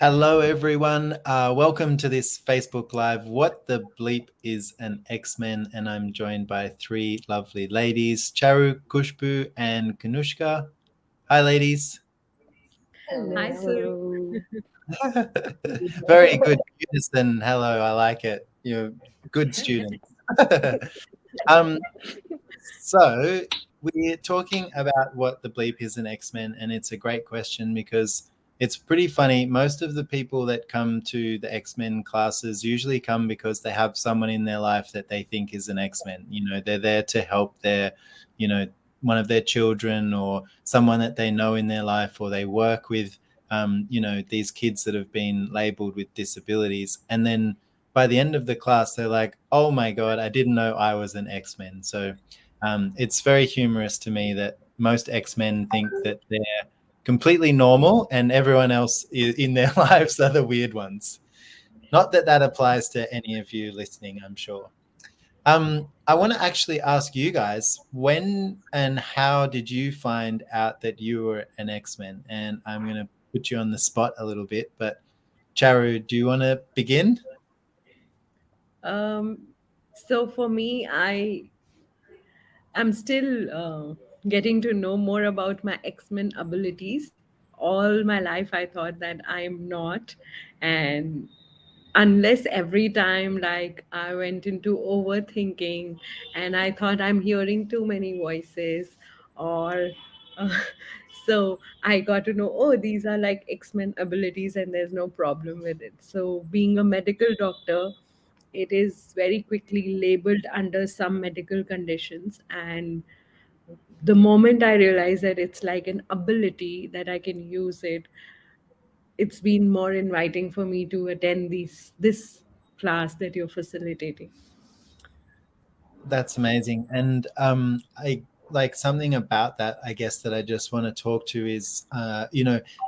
Hello, everyone. Welcome to this Facebook Live. What the bleep is an X-Men, and I'm joined by three lovely ladies, Charu, Kushbu, and Kanushka. Hi, ladies. Hi, Sue. Hello. Very good unison. Hello, I like it. You're good students. um, so we're talking about what the bleep is in X-Men, and it's a great question because it's pretty funny. Most of the people that come to the X-Men classes usually come because they have someone in their life that they think is an X-Men. You know, they're there to help their, you know, one of their children or someone that they know in their life, or they work with, these kids that have been labeled with disabilities. And then by the end of the class, they're like, oh my God, I didn't know I was an X-Men. So it's very humorous to me that most X-Men think that they're completely normal and everyone else in their lives are the weird ones. Not that that applies to any of you listening, I'm sure. I want to actually ask you guys, when and how did you find out that you were an X-Men? And I'm going to put you on the spot a little bit, but Charu, do you want to begin? Um, so for me, I'm still getting to know more about my X-Men abilities. All my life, I thought that I'm not, and unless every time like I went into overthinking and I thought I'm hearing too many voices, or uh, so I got to know, oh, these are like X-Men abilities and there's no problem with it. So being a medical doctor, it is very quickly labeled under some medical conditions, and the moment I realized that it's like an ability that I can use it, it's been more inviting for me to attend this class that you're facilitating. That's amazing. And I like something about that, I guess, that I just want to talk to is,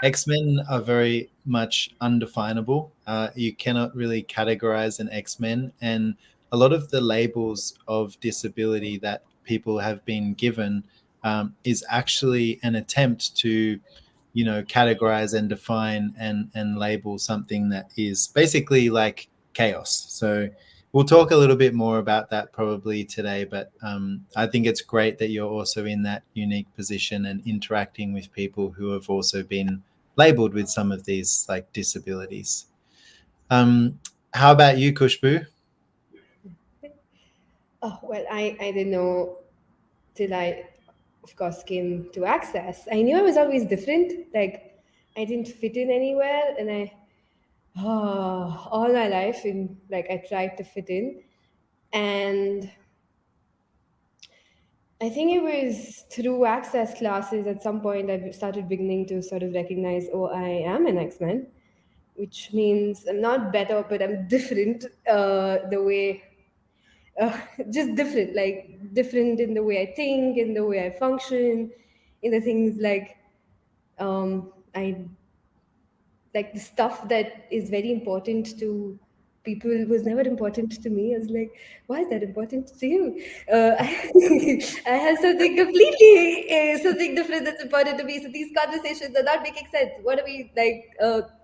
X-Men are very much undefinable. You cannot really categorize an X-Men. And a lot of the labels of disability that people have been given is actually an attempt to, categorize and define and label something that is basically like chaos. So we'll talk a little bit more about that probably today, but I think it's great that you're also in that unique position and interacting with people who have also been labeled with some of these like disabilities. How about you, Kushbu? Oh, well, I didn't know till I, of course, came to Access. I knew I was always different. Like, I didn't fit in anywhere. And all my life, I tried to fit in. And I think it was through Access classes at some point I started beginning to sort of recognize, oh, I am an X-Men, which means I'm not better, but I'm different the way uh, just different, like different in the way I think, in the way I function, in the things I like the stuff that is very important to people was never important to me. I was like, why is that important to you? I have something completely something different that's important to me. So these conversations are not making sense. What are we like?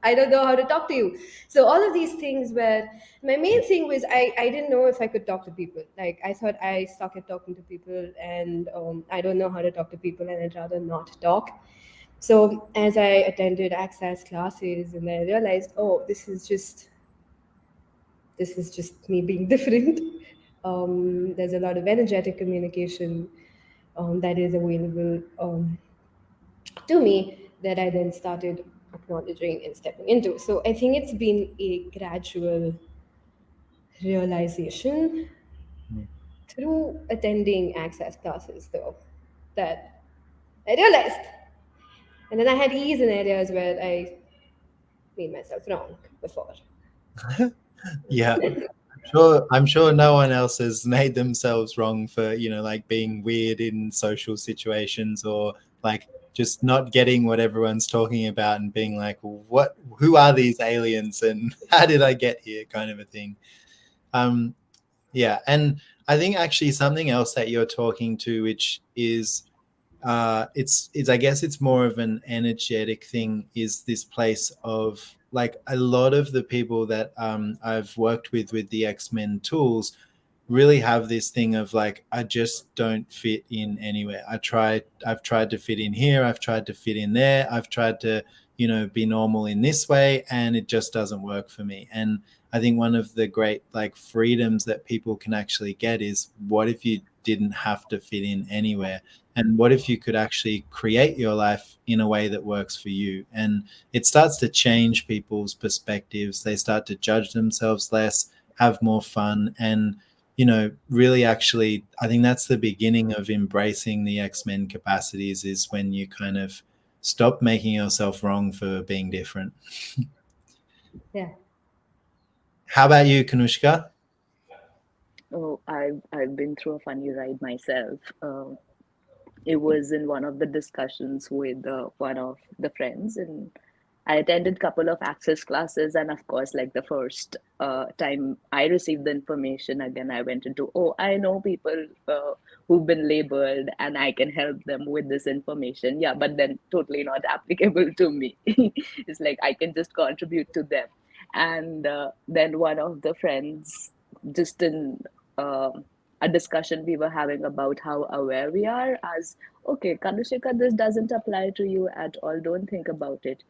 I don't know how to talk to you. So all of these things where my main thing was I didn't know if I could talk to people. Like I thought I suck at talking to people, and I don't know how to talk to people, and I'd rather not talk. So as I attended access classes, and I realized, oh, this is just me being different. There's a lot of energetic communication that is available to me that I then started acknowledging and stepping into. So I think it's been a gradual realization through attending access classes, though, that I realized. And then I had ease in areas where I made myself wrong before. Yeah, I'm sure no one else has made themselves wrong for, like being weird in social situations, or like just not getting what everyone's talking about and being like, who are these aliens and how did I get here, kind of a thing. Um, yeah, and I think actually something else that you're talking to, which is it's I guess it's more of an energetic thing, is this place of like a lot of the people that I've worked with the X-Men tools really have this thing of like, I just don't fit in anywhere. I've tried to fit in here, I've tried to fit in there, I've tried to, you know, be normal in this way, and it just doesn't work for me. And I think one of the great like freedoms that people can actually get is, what if you didn't have to fit in anywhere? And what if you could actually create your life in a way that works for you? And it starts to change people's perspectives. They start to judge themselves less, have more fun, and, you know, really actually, I think that's the beginning of embracing the X-Men capacities, is when you kind of stop making yourself wrong for being different. Yeah. How about you, Kanushka? Oh, I've been through a funny ride myself. It was in one of the discussions with one of the friends, and I attended couple of access classes, and of course, like the first time I received the information, again I went into, oh, I know people who've been labeled and I can help them with this information. Yeah, but then totally not applicable to me. It's like I can just contribute to them. And then one of the friends, just in a discussion we were having about how aware we are, as okay, Kanushika, this doesn't apply to you at all, don't think about it.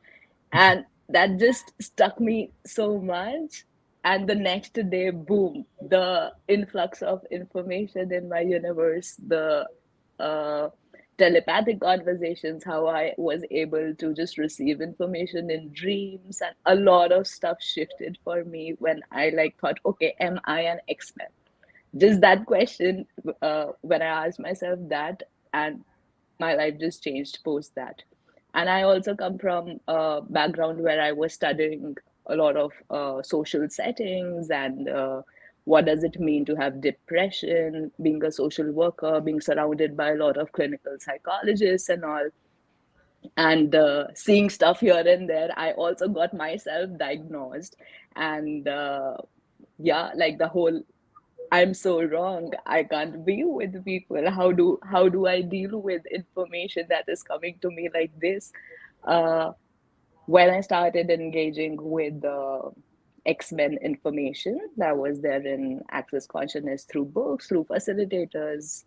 And that just stuck me so much. And the next day, boom, the influx of information in my universe, the uh, telepathic conversations, how I was able to just receive information in dreams, and a lot of stuff shifted for me when I like thought, okay, am I an X-Men? Just that question, when I asked myself that, and my life just changed post that. And I also come from a background where I was studying a lot of social settings, and what does it mean to have depression, being a social worker, being surrounded by a lot of clinical psychologists and all, and seeing stuff here and there. I also got myself diagnosed, and yeah, like the whole, I'm so wrong, I can't be with people. How do I deal with information that is coming to me like this? Uh, when I started engaging with the X-Men information that was there in Access Consciousness, through books, through facilitators,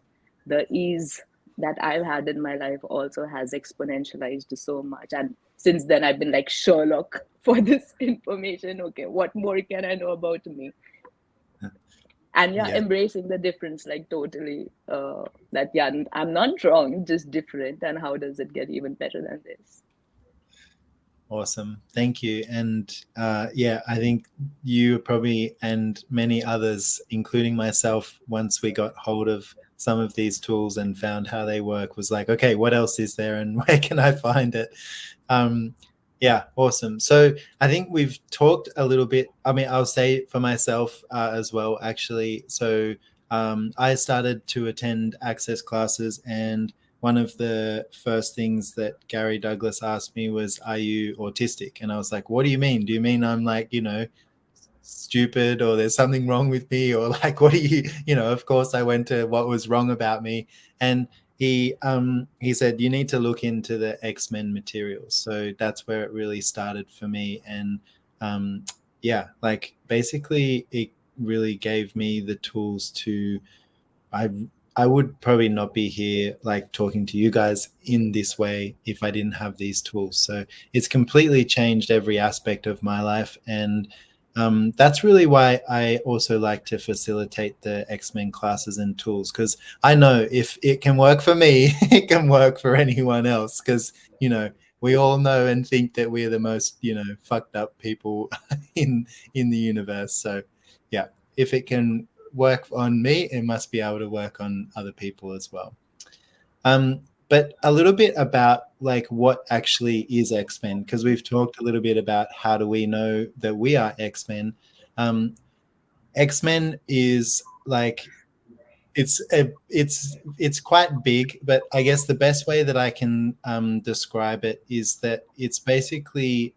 the ease that I've had in my life also has exponentialized so much. And since then, I've been like Sherlock for this information. Okay, what more can I know about me? And yeah, Yeah. embracing the difference, like totally, that yeah, I'm not wrong, just different. And how does it get even better than this? Awesome. Thank you. And yeah, I think you probably, and many others, including myself, once we got hold of some of these tools and found how they work, was like, okay, what else is there and where can I find it? Um, yeah, awesome. So I think we've talked a little bit. I mean, I'll say for myself as well, actually. So I started to attend access classes, and one of the first things that Gary Douglas asked me was, are you autistic? And I was like, what do you mean? Do you mean I'm like, you know, stupid, or there's something wrong with me, or like, what do you know, of course I went to what was wrong about me. And he said, you need to look into the X-Men materials. So that's where it really started for me. And yeah, like basically it really gave me the tools to, I I would probably not be here like talking to you guys in this way if I didn't have these tools. So it's completely changed every aspect of my life. And that's really why I also like to facilitate the X-Men classes and tools, because I know if it can work for me, it can work for anyone else. Because, you know, we all know and think that we're the most, you know, fucked up people in the universe. So yeah, if it can work on me, it must be able to work on other people as well. But a little bit about like what actually is X-Men, because we've talked a little bit about how do we know that we are X-Men. X-Men is like, it's quite big, but I guess the best way that I can describe it is that it's basically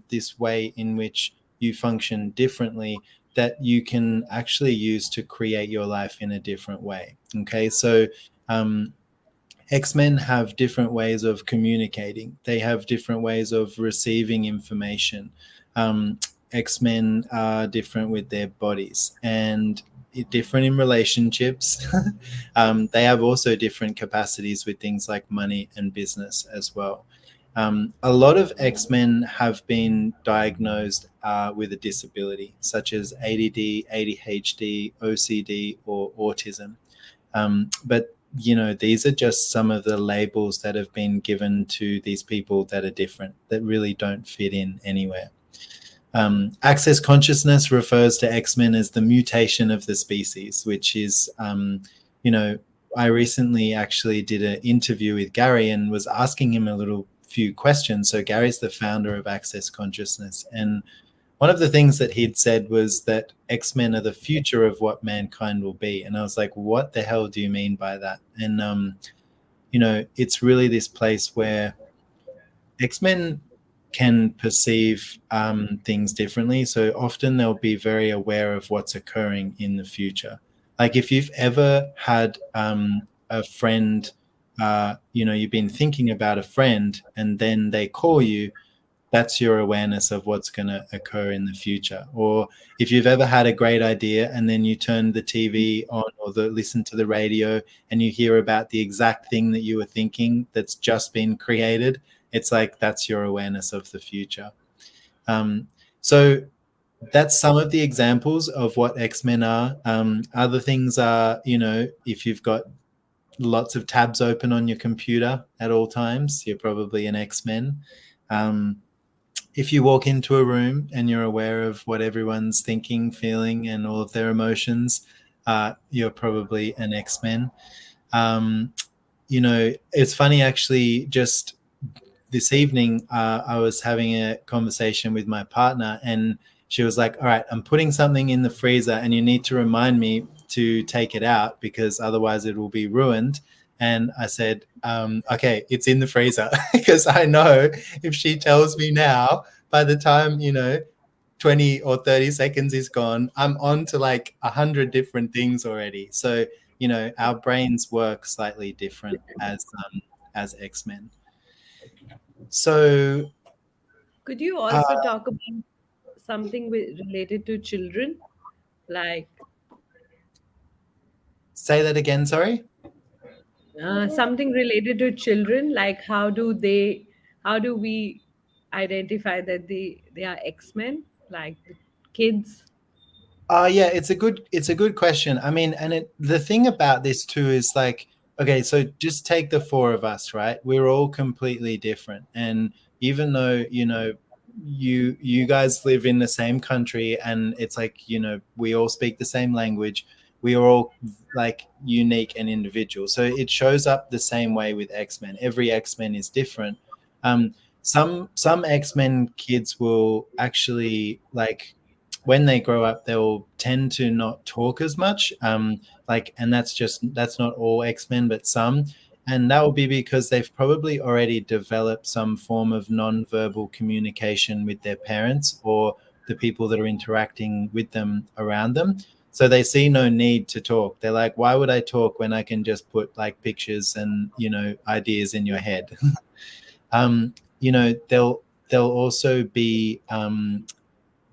this way in which you function differently that you can actually use to create your life in a different way. Okay, so X-Men have different ways of communicating. They have different ways of receiving information. Um, X-Men are different with their bodies and different in relationships. They have also different capacities with things like money and business as well. A lot of X-Men have been diagnosed with a disability, such as ADD, ADHD, OCD, or autism. But these are just some of the labels that have been given to these people that are different, that really don't fit in anywhere. Access consciousness refers to X-Men as the mutation of the species, which is, I recently actually did an interview with Gary and was asking him a little few questions. So Gary's the founder of Access Consciousness, and one of the things that he'd said was that X-Men are the future of what mankind will be. And I was like, what the hell do you mean by that? And, it's really this place where X-Men can perceive things differently. So often they'll be very aware of what's occurring in the future. Like if you've ever had a friend, you've been thinking about a friend and then they call you, that's your awareness of what's going to occur in the future. Or if you've ever had a great idea and then you turn the TV on or listen to the radio and you hear about the exact thing that you were thinking that's just been created, it's like that's your awareness of the future. So that's some of the examples of what X-Men are. Other things are, if you've got lots of tabs open on your computer at all times, you're probably an X-Men. If you walk into a room and you're aware of what everyone's thinking, feeling, and all of their emotions, you're probably an X-Men. It's funny, actually, just this evening, I was having a conversation with my partner and she was like, all right, I'm putting something in the freezer and you need to remind me to take it out because otherwise it will be ruined. And I said, okay, it's in the freezer because I know if she tells me now, by the time, 20 or 30 seconds is gone, I'm on to like 100 different things already. So, our brains work slightly different as X-Men. So Could you also talk about something related to children? Like say that again, sorry. something related to children, like how do we identify that they are X-Men, like the kids? Yeah, it's a good question. I mean, and the thing about this too is like, okay, so just take the four of us, right? We're all completely different, and even though you guys live in the same country, and it's like we all speak the same language, we are all like unique and individual. So it shows up the same way with X-Men. Every X-Men is different. Some X-Men kids will actually like when they grow up, they'll tend to not talk as much. And that's not all X-Men, but some. And that will be because they've probably already developed some form of non-verbal communication with their parents or the people that are interacting with them around them. So they see no need to talk. They're like, why would I talk when I can just put like pictures and, ideas in your head? They'll also be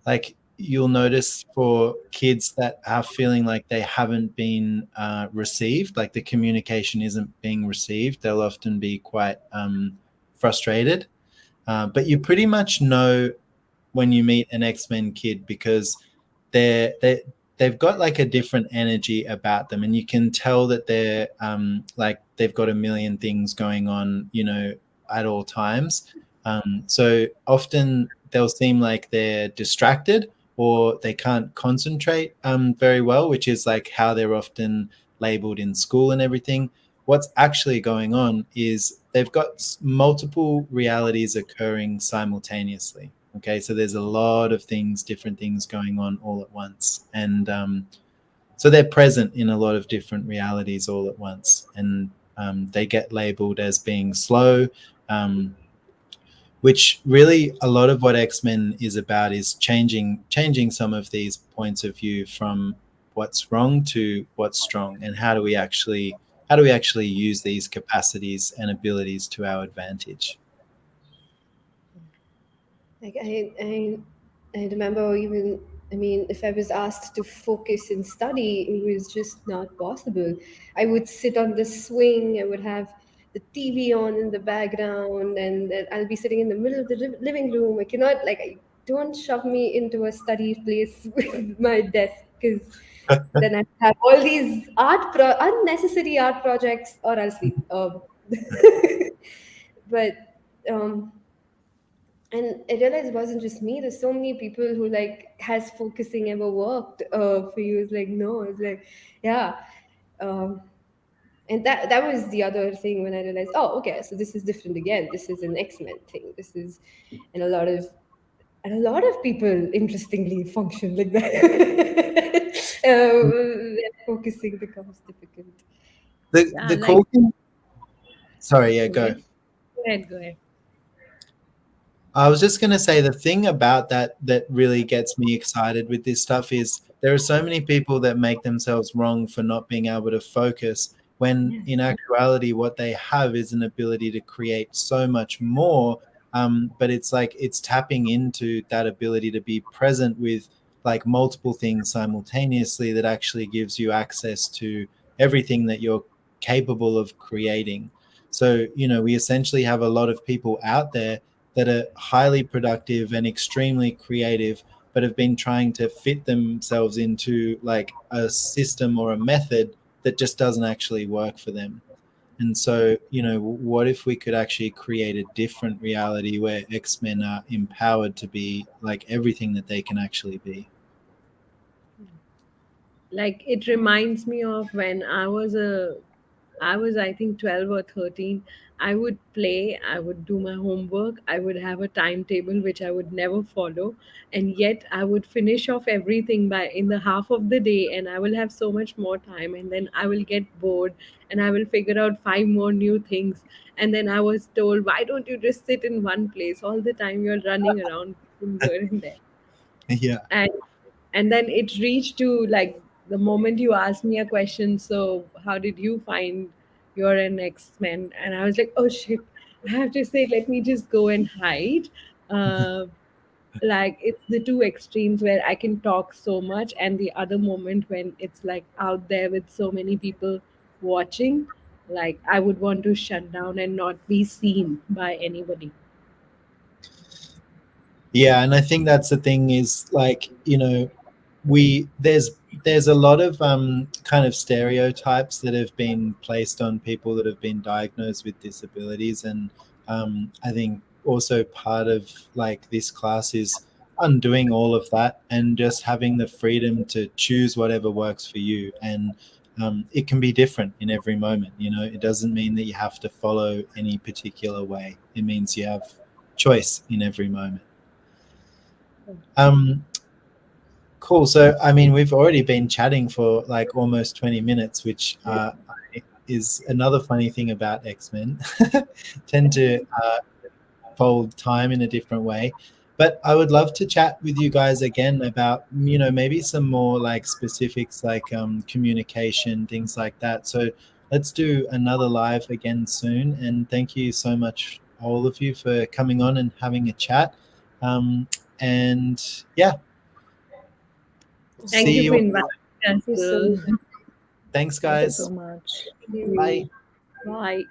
like, you'll notice for kids that are feeling like they haven't been received, like the communication isn't being received, they'll often be quite frustrated. But you pretty much know when you meet an X-Men kid because they've got like a different energy about them, and you can tell that they're like they've got a million things going on, at all times. So often they'll seem like they're distracted or they can't concentrate very well, which is like how they're often labeled in school and everything. What's actually going on is they've got multiple realities occurring simultaneously. Okay, so there's a lot of things, different things going on all at once. And so they're present in a lot of different realities all at once. And they get labeled as being slow, which really a lot of what X-Men is about is changing some of these points of view from what's wrong to what's strong, and how do how do we actually use these capacities and abilities to our advantage? Like I remember even, I mean, if I was asked to focus and study, it was just not possible. I would sit on the swing. I would have the TV on in the background, and then I'll be sitting in the middle of the living room. I cannot, like, I don't shove me into a study place with my desk, because then I have all these unnecessary art projects, or I'll sleep. But um, and I realized it wasn't just me. There's so many people who like, has focusing ever worked for you? It's like, no. It's like, yeah. Um, and that was the other thing when I realized, oh, okay, so this is different again. This is an X-Men thing. This is, and a lot of people interestingly function like that. When focusing becomes difficult. The Yeah, like, cool thing, sorry, yeah, go. yes. Go ahead, go ahead. I was just going to say the thing about that really gets me excited with this stuff is there are so many people that make themselves wrong for not being able to focus when Yeah. in actuality what they have is an ability to create so much more. But it's like it's tapping into that ability to be present with like multiple things simultaneously that actually gives you access to everything that you're capable of creating. So, we essentially have a lot of people out there that are highly productive and extremely creative, but have been trying to fit themselves into like a system or a method that just doesn't actually work for them. And so, what if we could actually create a different reality where X-Men are empowered to be like everything that they can actually be? Like, it reminds me of when I was, I think, 12 or 13. I would play, I would do my homework, I would have a timetable which I would never follow, and yet I would finish off everything by in the half of the day, and I will have so much more time, and then I will get bored, and I will figure out five more new things. And then I was told, why don't you just sit in one place all the time? You're running around here and there. Yeah. And then it reached to like the moment you asked me a question, so how did you find you're an X-Men? And I was like, oh shit, I have to say, let me just go and hide. uh, like, it's the two extremes where I can talk so much, and the other moment when it's like out there with so many people watching, like I would want to shut down and not be seen by anybody. Yeah, and I think that's the thing is like, we there's a lot of kind of stereotypes that have been placed on people that have been diagnosed with disabilities, and I think also part of like this class is undoing all of that and just having the freedom to choose whatever works for you. And it can be different in every moment. It doesn't mean that you have to follow any particular way. It means you have choice in every moment. um Cool. So, I mean, we've already been chatting for like almost 20 minutes, which is another funny thing about X-Men. Tend to fold time in a different way. But I would love to chat with you guys again about, maybe some more like specifics like communication, things like that. So let's do another live again soon. And thank you so much, all of you, for coming on and having a chat. And yeah, Thank see you for you. inviting us. Thank you so much. Thanks, Thank you so guys. much. Thank you. Bye. Bye.